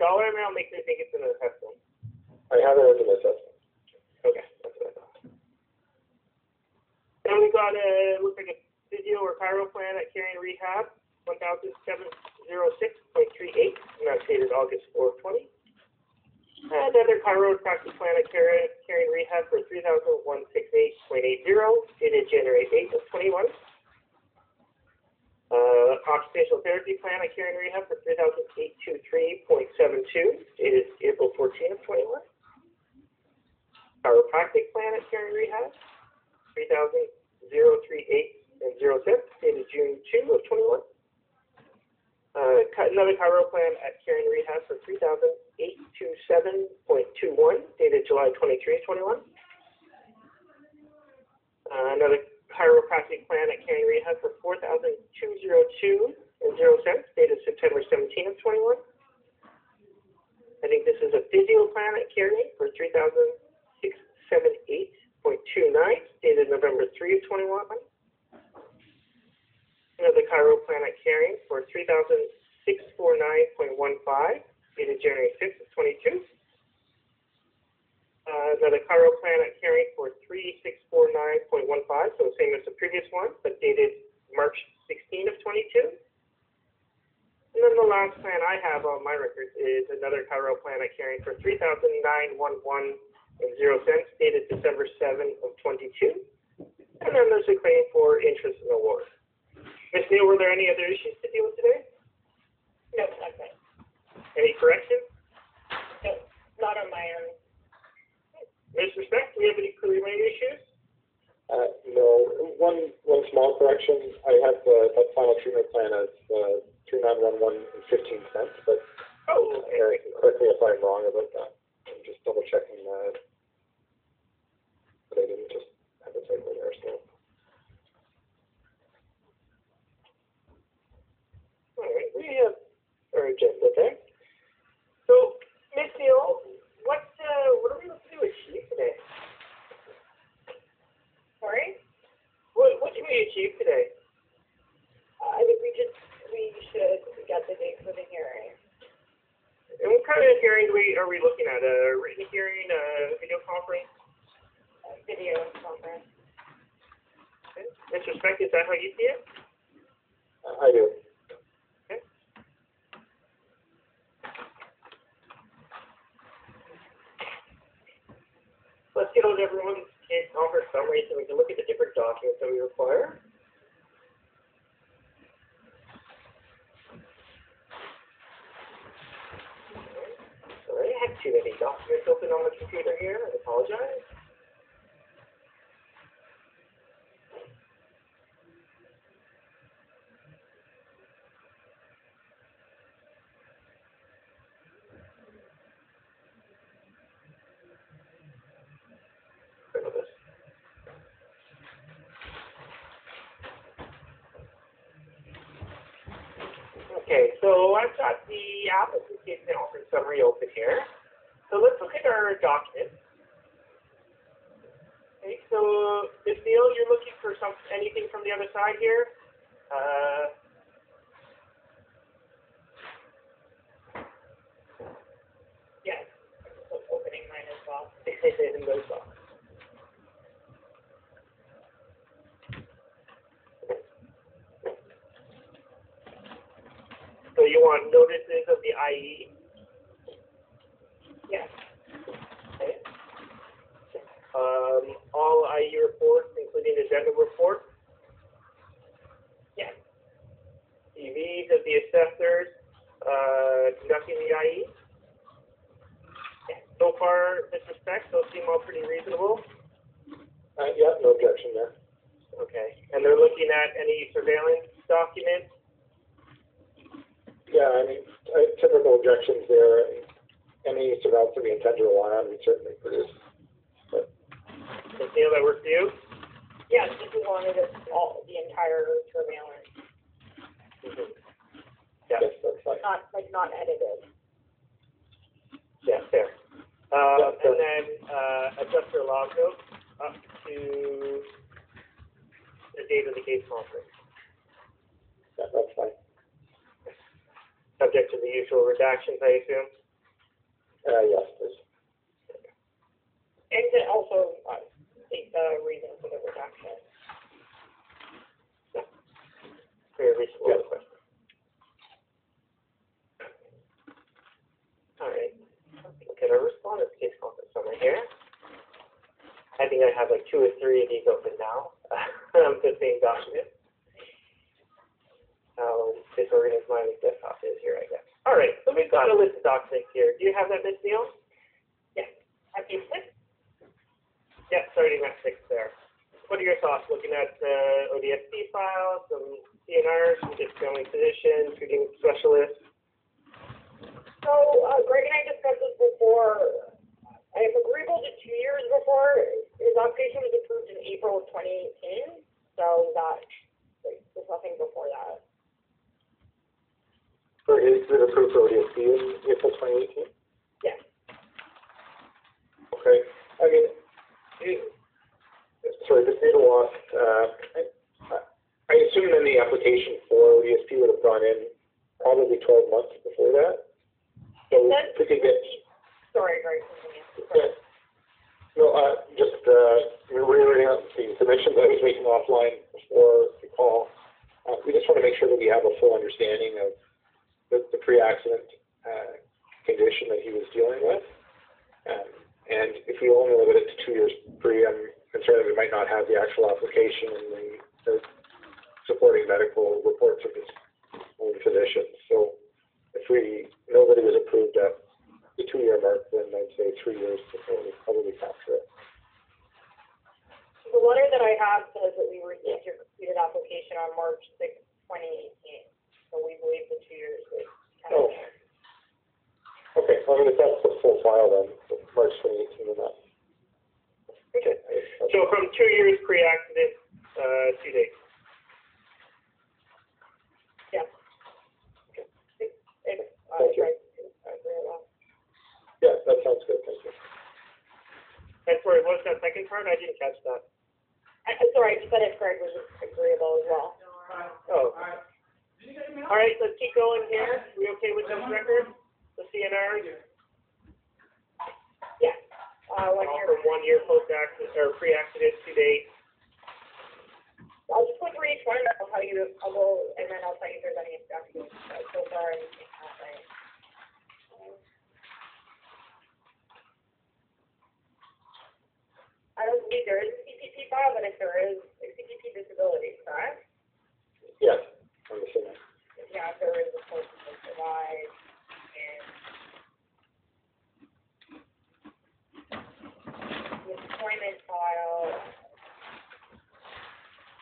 dollar amount makes me think it's an assessment. I have it as an assessment. Okay, that's what I thought. Then we got looks like a physio or chiro plan at Caring Rehab, 1,706.38, and that's dated August 4th, 20. Another chiropractic plan at Caring Rehab for 3,168.80, dated January 8th of 21. Occupational therapy plan at Caring Rehab for 3,823.72, dated April 14th of 21. Chiropractic plan at Caring Rehab, 3,038.07, dated June 2 of 21. Another chiro plan at Caring Rehab for 3,827.21, dated July 23 of 21. Another chiropractic plan at Caring Rehab for 4,202.00, dated September 17 of 21. I think this is a physio plan at Caring for 3,678.29, dated November 3 of 21. Another chiro plan at Caring for 3,649.15, dated January 5th of 22. Another chiro plan at Caring for 3,649.15, so the same as the previous one, but dated March 16 of 22. And then the last plan I have on my record is another chiro plan at Caring for 3,911.00, dated December 7 of 22. And then there's a claim for interest and award. Ms. Neal, were there any other issues to deal with today? No, nothing. Any corrections? No, not on my own. Ms. Respect, do we have any preliminary issues? No. One small correction. I have that final treatment plan as 3,911.15, but correct me if I'm wrong about that. I'm just double checking that. But I didn't just have it right there, so. All right, we have our agenda there. So, Ms. Neal, what are we looking to achieve today? Sorry? What can we achieve today? I think we should get the date for the hearing. And what kind of hearing are we looking at? A written hearing, a video conference? A video conference. Okay. Ms. Respect, is that how you see it? I do. Okay. Let's get out everyone's case conference summary so we can look at the different documents that we require. Sorry, I have too many documents open on the computer here. I apologize. Okay, so I've got the applicant case conference summary open here. So let's look at our document. Okay, so Ms. Neal, you're looking for anything from the other side here? Yes. I'm opening mine as well. In those boxes. So you want notices of the IE? Yes. Okay. All IE reports, including addendum report? Yes. CVs of the assessors conducting the IE? Yes. So far, with respect, those seem all pretty reasonable? Yeah, no objection there. Okay. And they're looking at any surveillance documents? Yeah, I mean, typical objections there. Any surveillance that we intend to rely on, we certainly produce. But Neal, that works for you? Yes, if we wanted it all, the entire surveillance. Mm-hmm. Yeah. yes, that's fine. Not edited. Yeah, fair. Yeah, and then adjuster log notes up to the date of the case conference. Yeah, that's fine. Subject to the usual redactions, I assume? Yes, please. And to also state the reason for the reduction. Very reasonable Yeah. question. All right. Look at our respondent case conference summary here. I think I have like 2 or 3 of these open now. The same document. How disorganized my desktop is here, I guess. All right, so we've got a list of documents here. Do you have that, Ms. Neal? Yes. Have you flipped? Yeah, starting at 6 there. What are your thoughts? Looking at the ODSP file, some CNRs, some discounting physicians, treating specialists. So, Greg and I discussed this before. I am agreeable to 2 years before. His application was approved in April of 2018, so there's nothing before that. So is it approved for ODSP in April 2018? Yeah. Okay. I mean, sorry, this data loss, I assume then the application for ODSP would have gone in probably 12 months before that. So if we could get... Sorry, Greg. Yeah. No, just rereading out the submissions I was making offline before the call. We just want to make sure that we have a full understanding of the pre-accident condition that he was dealing with. And if we only limit it to 2 years pre, I'm concerned that we might not have the actual application and the supporting medical reports of his own physicians. So if we know that it was approved at the 2-year mark, then I'd say 3 years before we probably capture it. The letter that I have says that we received your completed application on March 6, 2018. So we believe the 2 years was kind of... Okay, well, I mean, if that's the full file then, March 2018 and that. Okay. So from 2 years pre-accident to date. Yeah. Okay. Thank you. Yeah, that sounds good. Thank you. And sorry, what was that second part? I didn't catch that. I'm sorry, I just said if Greg was agreeable as well. Oh. All right, let's keep going here. We okay with those records? The CNRs? Yeah. All from 1 year post-accident or pre-accident to date. I'll just go through each one. I'll tell you. I'll go, and then I'll tell you if there's any objections so far. I don't believe there is a CPP file, but if there is a CPP disability, correct? Yes, I'm assuming. Yeah, if there is a person to provide, and the employment file,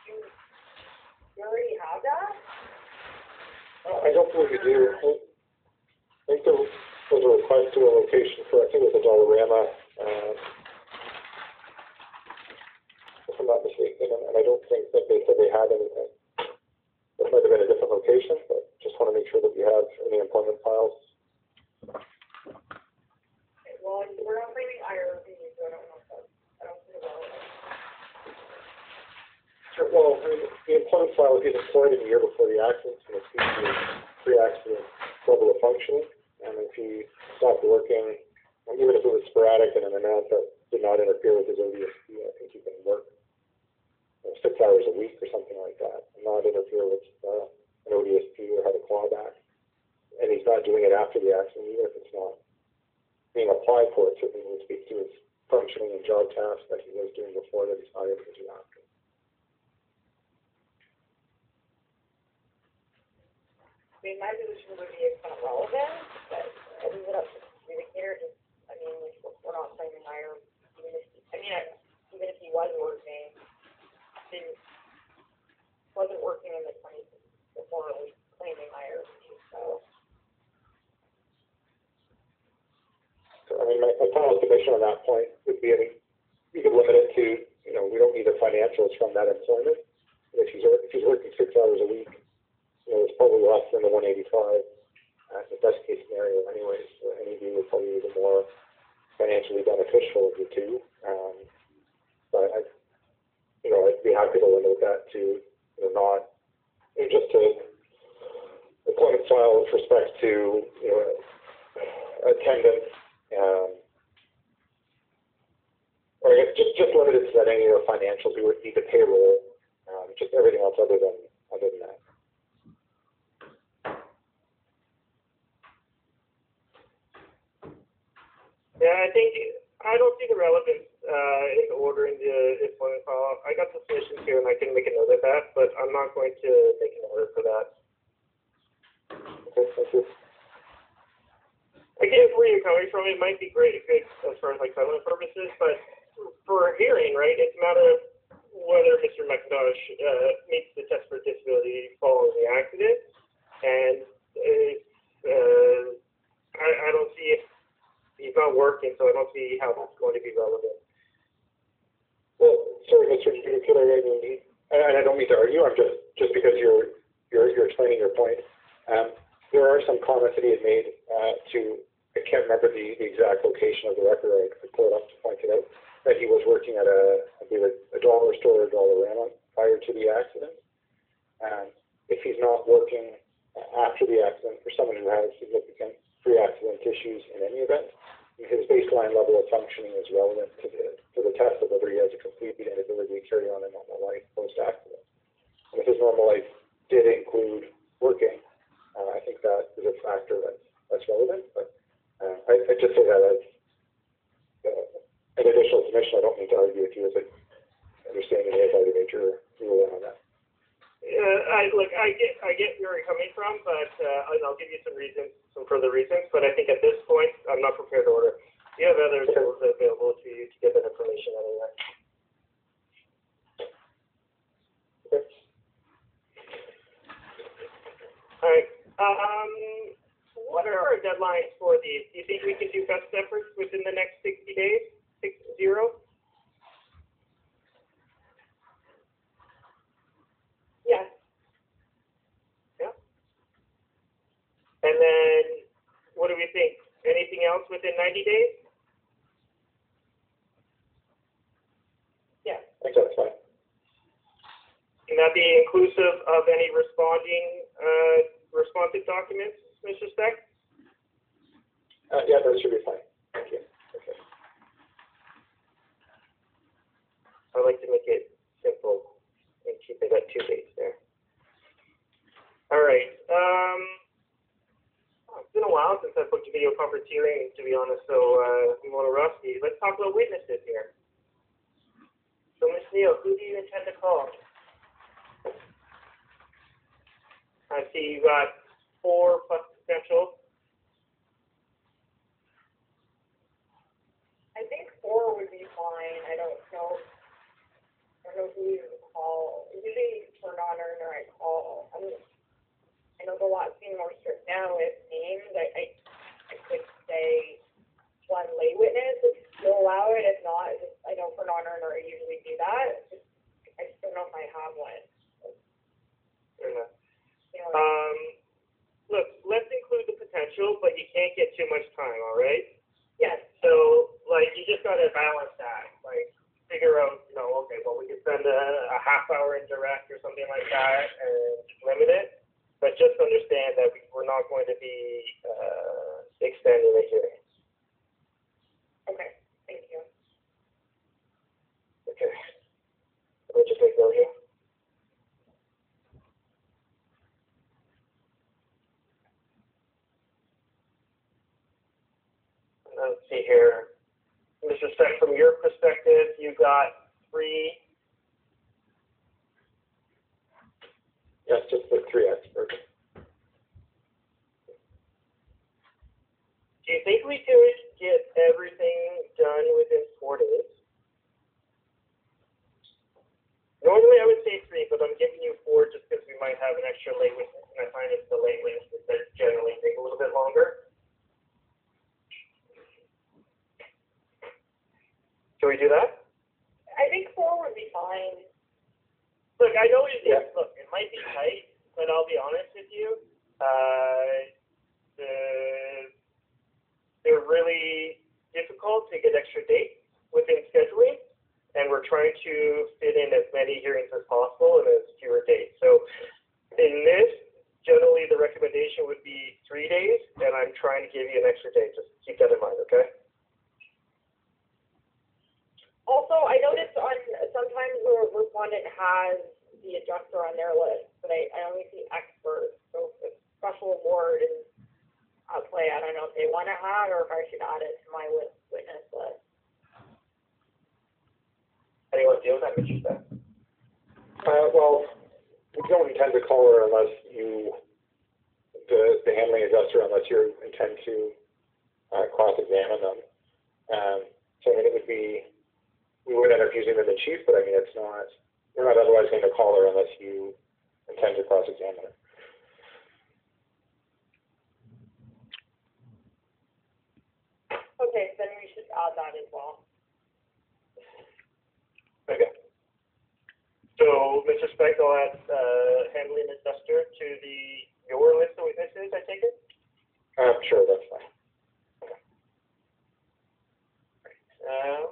you already have that? I don't believe we do. I think there was a request to a location for, I think it was a Dollarama, if I'm not mistaken, and I don't think that they said they had anything. It might have been a different location, but just want to make sure that we have any employment files. Well, we're not claiming IRB, so I don't know if that's, I don't see the relevance. Sure. Well, I mean, the employment file is employed in the year before the accident, and it's usually pre-accident level of functioning. And if he stopped working, even if it was sporadic and an amount that did not interfere with his ODSP, I think he can work 6 hours a week or something like that, and not interfere with an ODSP or have a clawback. And he's not doing it after the accident, even if it's not being applied for. It certainly would speak to his functioning and job tasks that he was doing before that he's not able to do after. I mean, my position would be it's not relevant, but I leave it up to the communicator. I mean, we're not claiming IRB, even if he was working, wasn't working in the 20s before we claiming IRB, so. So, I mean, my final submission on that point would be, you could limit it to, we don't need the financials from that employment. If he's working 6 hours a week, it's probably less than the 185. The best case scenario anyways. So NED would probably be the more financially beneficial of the two. But I'd be happy to limit that to, not just to employment file with respect to, attendance, or I guess just limited to that any of the financials we would need to payroll, just everything else other than that. Yeah, I don't see the relevance in ordering the employment file. I got the submissions here and I can make a note of that, but I'm not going to make an order for that. Okay, thank you. I get where you're coming from. It might be great if it's as far as like settlement purposes, but for a hearing, right, it's a matter of whether Mr. McIntosh meets the test for disability following the accident, and I don't see if he's not working, so I don't see how that's going to be relevant. Well, sorry, Mr. Could and I don't mean to argue. I'm just because you're explaining your point. There are some comments that he had made to, I can't remember the exact location of the record. I could pull it up to point it out. That he was working at I believe a dollar store or Dollarama prior to the accident. If he's not working after the accident, for someone who has significant pre-accident issues in any event, his baseline level of functioning is relevant to the test of whether he has a complete inability to carry on a normal life post-accident. And if his normal life did include working, I think that is a factor that's relevant. But I just say that as an additional submission. I don't mean to argue with you, as I understand it has already made your ruling on that. I get where you're coming from, but I'll give you some further reasons. But I think at this point, I'm not prepared to order. You have other tools available to you to get that information anyway. Okay. All right. What are our deadlines for these? Do you think we can do best efforts within the next 60 days? 60? Yes. Yeah. And then, what do we think? Anything else within 90 days? Yes. I think that's fine. Can that be inclusive of any responsive documents, Mr. Speck? Yeah, that should be fine. Thank you. Okay. I like to make it simple and keep it at 2 days there. All right. It's been a while since I booked a video conference hearing, to be honest, so I'm a little rusty. Let's talk about witnesses here. So, Ms. Neal, who do you intend to call? I see you got 4 plus potential. I think 4 would be fine. I don't know who you call. Usually for non-earner, I call. I know the lot's being more strict now with names. I could say 1 lay witness if you'll allow it. If not, I know for non-earner, I usually do that. I just don't know if I have one. Fair enough. Look, let's include the potential, but you can't get too much time, all right? Yes. So, you just got to balance that. Figure out, okay, well, we could spend a half hour in direct or something like that and just limit it. But just understand that we're not going to be extending the hearing. Okay. Thank you. Okay. Let me just make note here. Let's see here. Mr. Speck, from your perspective, you got 3. Yes, just the 3 experts. Do you think we could get everything done within 4 days? Normally I would say 3, but I'm giving you 4 just because we might have an extra late witness, and I find it's the late witnesses that generally take a little bit longer. Can we do that? I think 4 would be fine. Look, I know it is. Look, it might be tight, but I'll be honest with you. They're really difficult to get extra dates within scheduling, and we're trying to fit in as many hearings as possible and as fewer dates. So in this, generally the recommendation would be 3 days, and I'm trying to give you an extra day. Just keep that in mind, okay? respondent has the adjuster on their list, but I only see expert. So if special award is at play, I don't know if they want to add or if I should add it to my witness list. How do you want to deal with that, Mr. Speck? Well, we don't intend to call her unless you, the handling adjuster, unless you intend to cross-examine them. So I mean, it would be, we would end up using them in chief, but I mean, it's not, we're not otherwise going to call her unless you intend to cross-examine her. Okay, then we should add that as well. Okay. So, Mr. Speck, I'll add handling adjuster to your list of witnesses, I take it? Sure, that's fine.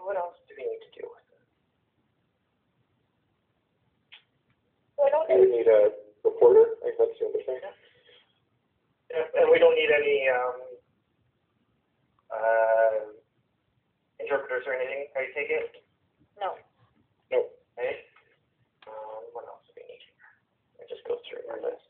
What else do we need to deal with? So I don't We would need a reporter, I think that's the other thing. Yeah, and we don't need any interpreters or anything, I take it? No. No. Okay. What else do we need here? I just go through our list.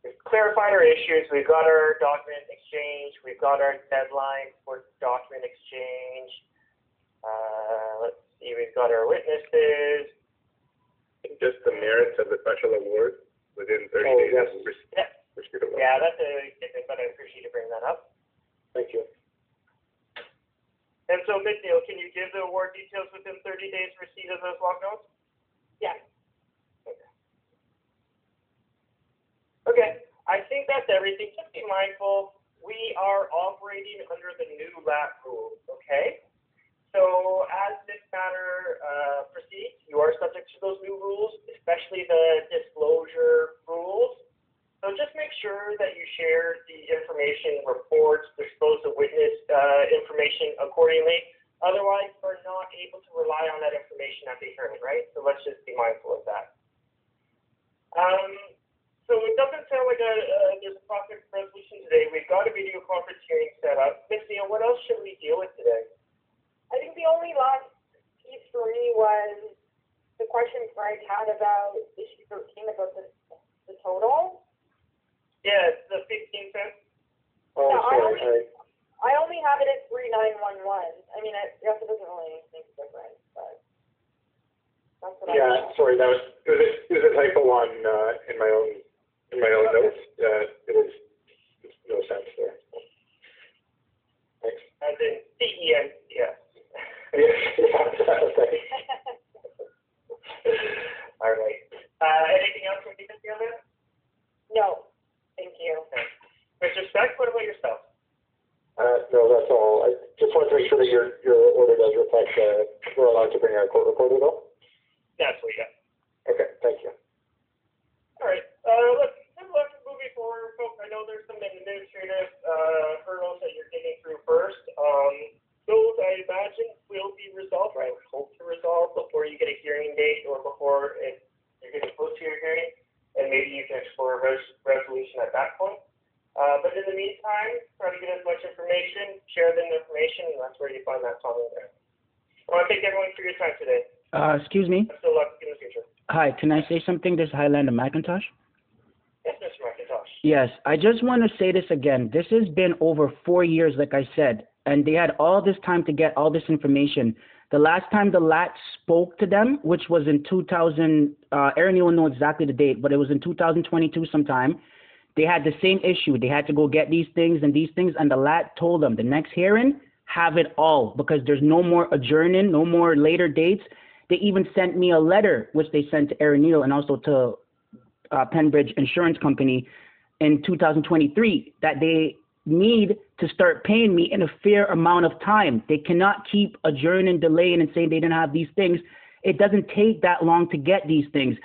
We've clarified our issues. We've got our document exchange. We've got our deadline for document exchange. Let's see. We've got our witnesses. Just the merits of the special award within 30 days. Yes. Yeah, that's a given, but I appreciate you bringing that up. Thank you. And so, Ms. Neal, can you give the award details within 30 days receipt of those log notes? Yes. Okay, I think that's everything. Just be mindful, we are operating under the new LAT rules, okay? So as this matter proceeds, you are subject to those new rules, especially the disclosure rules. So just make sure that you share the information, reports, disclose the witness information accordingly. Otherwise, we're not able to rely on that information at the hearing, right? So let's just be mindful of that. So it doesn't sound like there's a prospect for resolution today. We've got a video conference hearing set up. Ms. Neal, what else should we deal with today? I think the only last piece for me was the question Frank had about issue 13 about the total. Yeah, it's the 15 cents. Oh, Yeah, sorry. I only have it at 3911. I mean, I guess it doesn't really make a difference, but that's what Yeah, sorry, that was, it was a typo on, in my own notes. It was no sense there. Thanks. As in CENCS. Yeah, okay. All right. Anything else from you, Ms. Neal? No, thank you. Okay. Mr. Speck, what about yourself? No, that's all. I just wanted to make sure that your order does reflect, we're allowed to bring our court reporter though? That's what you got. Okay, thank you. All right. Let's moving forward, folks. I know there's some administrative hurdles that you're getting through first. Those, I imagine, will be resolved, or I would hope to resolve before you get a hearing date or before you're getting close to your hearing, and maybe you can explore a resolution at that point. But in the meantime, try to get as much information, share the information, and that's where you find that common ground. I want to thank everyone for your time today. Excuse me. Best of luck in the future. Hi, can I say something? This is Highlandah McIntosh. Yes, Mr. McIntosh. Yes, I just want to say this again. This has been over 4 years, like I said, and they had all this time to get all this information. The last time the LAT spoke to them, which was in 2000, Erin N will know exactly the date, but it was in 2022 sometime. They had the same issue. They had to go get these things, and the LAT told them the next hearing, have it all, because there's no more adjourning, no more later dates. They even sent me a letter, which they sent to Erin N and also to Pembridge Insurance Company in 2023, that they need to start paying me in a fair amount of time. They cannot keep adjourning, delaying, and saying they didn't have these things. It doesn't take that long to get these things.